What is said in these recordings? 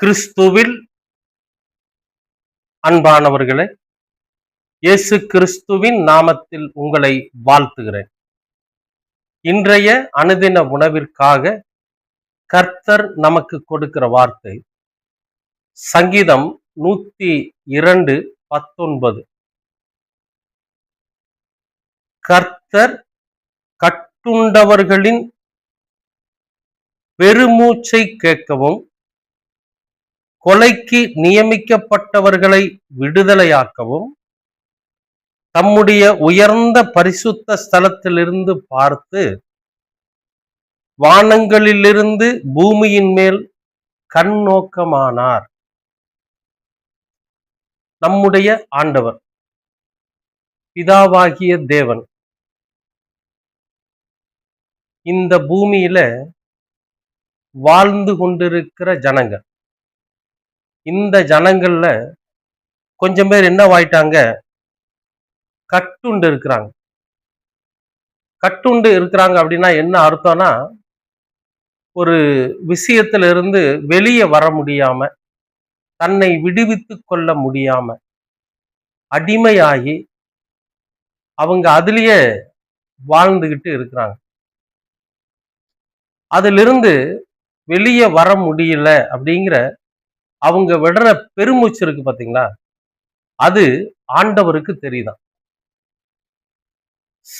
கிறிஸ்துவில் அன்பானவர்களே, இயேசு கிறிஸ்துவின் நாமத்தில் உங்களை வாழ்த்துகிறேன். இன்றைய அனுதின உணவிற்காக கர்த்தர் நமக்கு கொடுக்கிற வார்த்தை சங்கீதம் 102:19. கர்த்தர் கட்டுண்டவர்களின் பெருமூச்சை கேட்கவும் கொலைக்கு நியமிக்கப்பட்டவர்களை விடுதலையாக்கவும் தம்முடைய உயர்ந்த பரிசுத்த ஸ்தலத்திலிருந்து பார்த்து வானங்களிலிருந்து பூமியின் மேல் கண்ணோக்கமானார். நம்முடைய ஆண்டவர் பிதாவாகிய தேவன் இந்த பூமியில வாழ்ந்து கொண்டிருக்கிற ஜனங்கள், இந்த ஜனங்கள்ல கொஞ்சம் பேர் என்னவாயிட்டாங்க, கட்டுண்டு இருக்கிறாங்க. கட்டுண்டு இருக்கிறாங்க அப்படின்னா என்ன அர்த்தம்னா, ஒரு விஷயத்துல இருந்து வெளியே வர முடியாம, தன்னை விடுவித்து கொள்ள முடியாம, அடிமையாகி அவங்க அதுலயே வாழ்ந்துகிட்டு இருக்கிறாங்க. அதிலிருந்து வெளியே வர முடியல அப்படிங்கிற அவங்க விடுற பெருமூச்சு இருக்கு பாத்தீங்களா, அது ஆண்டவருக்கு தெரியுதான்.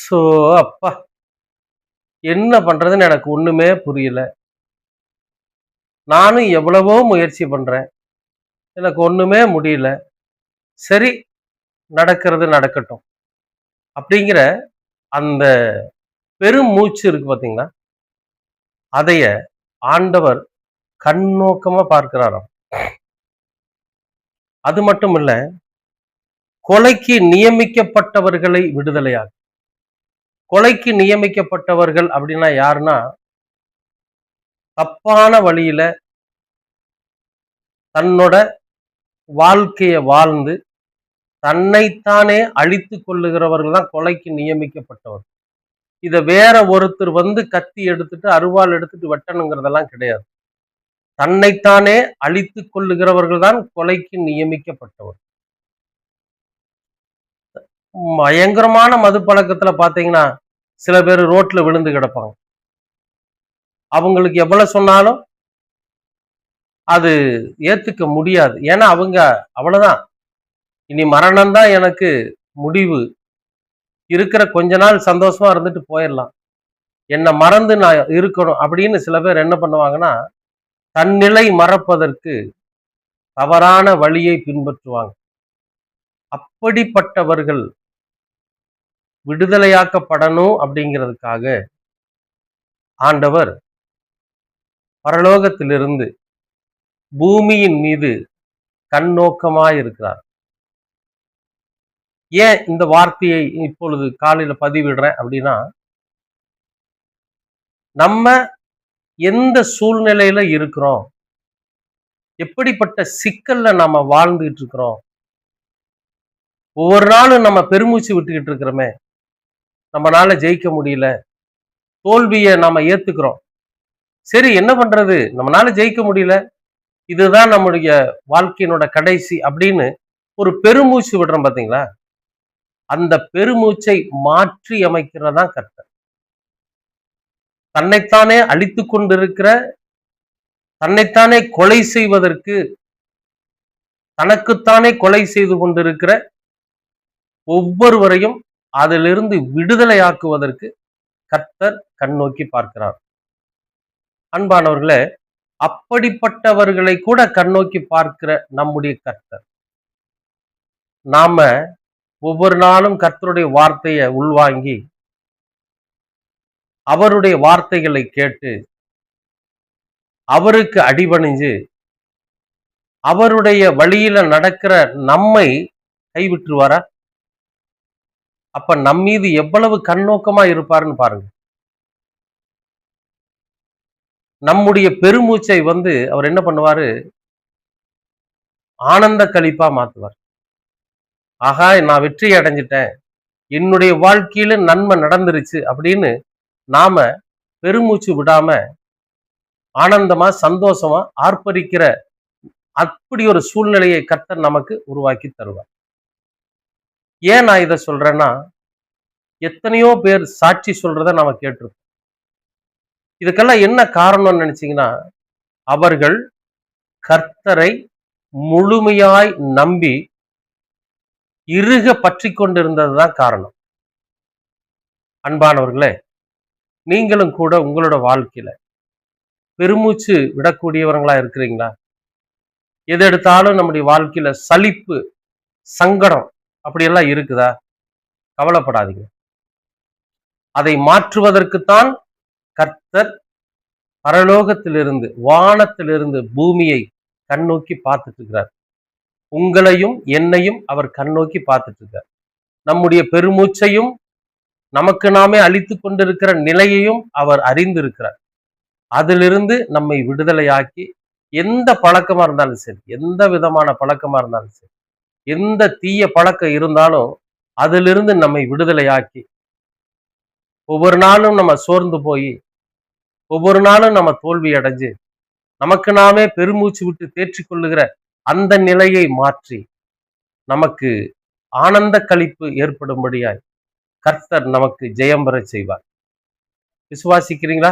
சோ அப்பா, என்ன பண்றதுன்னு எனக்கு ஒண்ணுமே புரியல. நானும் எவ்வளவோ முயற்சி பண்றேன், எனக்கு ஒண்ணுமே முடியல. சரி, நடக்கிறது நடக்கட்டும் அப்படிங்கிற அந்த பெருமூச்சு இருக்கு பாத்தீங்களா, அதைய ஆண்டவர் கண்ணோக்கமா பார்க்கிறாராம். அது மட்டும் இல்ல, கொலைக்கு நியமிக்கப்பட்டவர்களை விடுதலையாக. கொலைக்கு நியமிக்கப்பட்டவர்கள் அப்படின்னா யாருன்னா, தப்பான வழியில தன்னோட வாழ்க்கைய வாழ்ந்து தன்னைத்தானே அழித்து கொள்ளுகிறவர்கள் தான் கொலைக்கு நியமிக்கப்பட்டவர். இத வேற ஒருத்தர் கத்தி எடுத்துட்டு அருவாள் எடுத்துட்டு வெட்டணுங்கிறதெல்லாம் கிடையாது. தன்னைத்தானே அழித்து கொள்ளுகிறவர்கள் தான் கொலைக்கு நியமிக்கப்பட்டவர். பயங்கரமான மது பழக்கத்துல பாத்தீங்கன்னா சில பேர் ரோட்ல விழுந்து கிடப்பாங்க. அவங்களுக்கு எவ்வளவு சொன்னாலும் அது ஏத்துக்க முடியாது. ஏன்னா அவங்க அவ்வளவுதான், இனி மரணம் தான் எனக்கு முடிவு, இருக்கிற கொஞ்ச நாள் சந்தோஷமா இருந்துட்டு போயிடலாம், என்னை மறந்து நான் இருக்கணும் அப்படின்னு சில பேர் என்ன பண்ணுவாங்கன்னா, தன்னிலை மறப்பதற்கு தவறான வழியை பின்பற்றுவாங்க. அப்படிப்பட்டவர்கள் விடுதலையாக்கப்படணும் அப்படிங்கிறதுக்காக ஆண்டவர் பரலோகத்திலிருந்து பூமியின் மீது கண்ணோக்கமாயிருக்கிறார். ஏன் இந்த வார்த்தையை இப்பொழுது காலையில பதிவிடுறேன் அப்படின்னா, நம்ம எந்த சூழ்நிலையில இருக்கிறோம், எப்படிப்பட்ட சிக்கல்ல நம்ம வாழ்ந்துட்டு இருக்கிறோம், ஒவ்வொரு நாளும் நம்ம பெருமூச்சு விட்டுக்கிட்டு இருக்கிறோமே, நம்மளால ஜெயிக்க முடியல, தோல்வியை நாம ஏத்துக்கிறோம். சரி, என்ன பண்றது, நம்மளால ஜெயிக்க முடியல, இதுதான் நம்முடைய வாழ்க்கையினோட கடைசி அப்படின்னு ஒரு பெருமூச்சு விடுறோம் பாத்தீங்களா, அந்த பெருமூச்சை மாற்றி அமைக்கிறதா கர்த்தர். தன்னைத்தானே அழித்து கொண்டிருக்கிற, தன்னைத்தானே கொலை செய்வதற்கு, தனக்குத்தானே கொலை செய்து கொண்டிருக்கிற ஒவ்வொருவரையும் அதிலிருந்து விடுதலையாக்குவதற்கு கர்த்தர் கண்ணோக்கி பார்க்கிறார். அன்பானவர்களே, அப்படிப்பட்டவர்களை கூட கண்ணோக்கி பார்க்கிற நம்முடைய கர்த்தர், நாம ஒவ்வொரு நாளும் கர்த்தருடைய வார்த்தையை உள்வாங்கி அவருடைய வார்த்தைகளை கேட்டு அவருக்கு அடிபணிஞ்சு அவருடைய வழியில நடக்கிற நம்மை கைவிட்டுருவாரா? அப்ப நம் மீது எவ்வளவு கண்ணோக்கமா இருப்பாருன்னு பாருங்க. நம்முடைய பெருமூச்சை அவர் என்ன பண்ணுவாரு, ஆனந்த களிப்பா மாத்துவார். ஆகா, நான் வெற்றி அடைஞ்சிட்டேன், என்னுடைய வாழ்க்கையில நன்மை நடந்துருச்சு அப்படின்னு நாம பெருமூச்சு விடாம ஆனந்தமா சந்தோஷமா ஆர்ப்பரிக்கிற அப்படி ஒரு சூழ்நிலையை கர்த்தர் நமக்கு உருவாக்கி தருவார். ஏன் நான் இதை சொல்றேன்னா, எத்தனையோ பேர் சாட்சி சொல்றத நாம கேட்டிருப்போம். இதுக்கெல்லாம் என்ன காரணம்னு நினைச்சீங்கன்னா, அவர்கள் கர்த்தரை முழுமையாய் நம்பி இறுக பற்றி கொண்டிருந்ததுதான் காரணம். அன்பானவர்களே, நீங்களும் கூட உங்களோட வாழ்க்கையில பெருமூச்சு விடக்கூடியவங்களா இருக்கிறீங்களா? எது எடுத்தாலும் நம்முடைய வாழ்க்கையில சலிப்பு, சங்கடம் அப்படியெல்லாம் இருக்குதா? கவலைப்படாதீங்க. அதை மாற்றுவதற்குத்தான் கர்த்தர் பரலோகத்திலிருந்து, வானத்திலிருந்து பூமியை கண்ணோக்கி பார்த்துட்டு இருக்கிறார். உங்களையும் என்னையும் அவர் கண்ணோக்கி பார்த்துட்டு இருக்கார். நம்முடைய பெருமூச்சையும் நமக்கு நாமே அழித்துக் கொண்டிருக்கிற நிலையையும் அவர் அறிந்திருக்கிறார். அதிலிருந்து நம்மை விடுதலையாக்கி, எந்த பழக்கமா இருந்தாலும் சரி, எந்த விதமான பழக்கமா இருந்தாலும் சரி, எந்த தீய பழக்கம் இருந்தாலும் அதிலிருந்து நம்மை விடுதலையாக்கி, ஒவ்வொரு நாளும் நம்ம சோர்ந்து போய், ஒவ்வொரு நாளும் நம்ம தோல்வி அடைஞ்சு, நமக்கு நாமே பெருமூச்சு விட்டு தேற்றிக் கொள்ளுகிற அந்த நிலையை மாற்றி, நமக்கு ஆனந்த களிப்பு ஏற்படும்படியாய் கர்த்தர் நமக்கு ஜெயம் பெற செய்வார். விசுவாசிக்கிறீங்களா?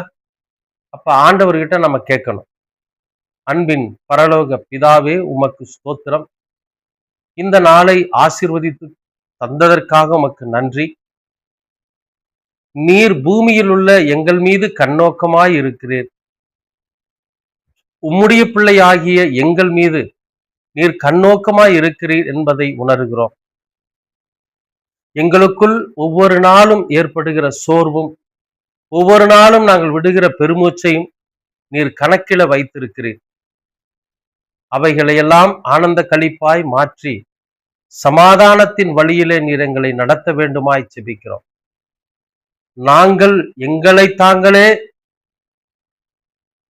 அப்ப ஆண்டவர்கிட்ட நம்ம கேட்கணும். அன்பின் பரலோக பிதாவே, உமக்கு ஸ்தோத்திரம். இந்த நாளை ஆசீர்வதித்து தந்ததற்காக உமக்கு நன்றி. நீர் பூமியில் உள்ள எங்கள் மீது கண்ணோக்கமாய் இருக்கிறீர். உம்முடைய பிள்ளையாகிய எங்கள் மீது நீர் கண்ணோக்கமாய் இருக்கிறீர் என்பதை உணர்கிறோம். எங்களுக்குள் ஒவ்வொரு நாளும் ஏற்படுகிற சோர்வும், ஒவ்வொரு நாளும் நாங்கள் விடுகிற பெருமூச்சையும் நீர் கணக்கில வைத்திருக்கிறீர். அவைகளையெல்லாம் ஆனந்த களிப்பாய் மாற்றி, சமாதானத்தின் வழியிலே நீர் எங்களை நடத்த வேண்டுமாய் ஜெபிக்கிறோம். நாங்கள் எங்களை தாங்களே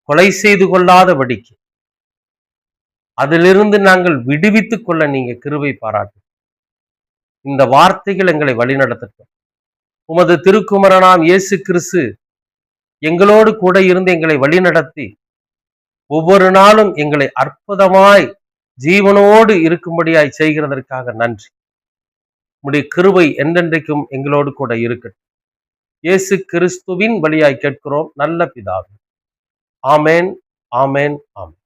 கொலை செய்து கொள்ளாதபடிக்கு, அதிலிருந்து நாங்கள் விடுவித்துக் கொள்ள நீங்க கிருபை பாராட்டு. இந்த வார்த்தைகள் எங்களை வழிநடத்தட்டும். உமது திருக்குமரனாம் இயேசு கிறிஸ்து எங்களோடு கூட இருந்து எங்களை வழிநடத்தி, ஒவ்வொரு நாளும் எங்களை அற்புதமாய் ஜீவனோடு இருக்கும்படியாய் செய்கிறதற்காக நன்றி. உம்முடைய கிருபை என்றென்றைக்கும் எங்களோடு கூட இருக்கட்டும். இயேசு கிறிஸ்துவின் வழியாய் கேட்கிறோம் நல்ல பிதாவே. ஆமேன், ஆமேன், ஆமேன்.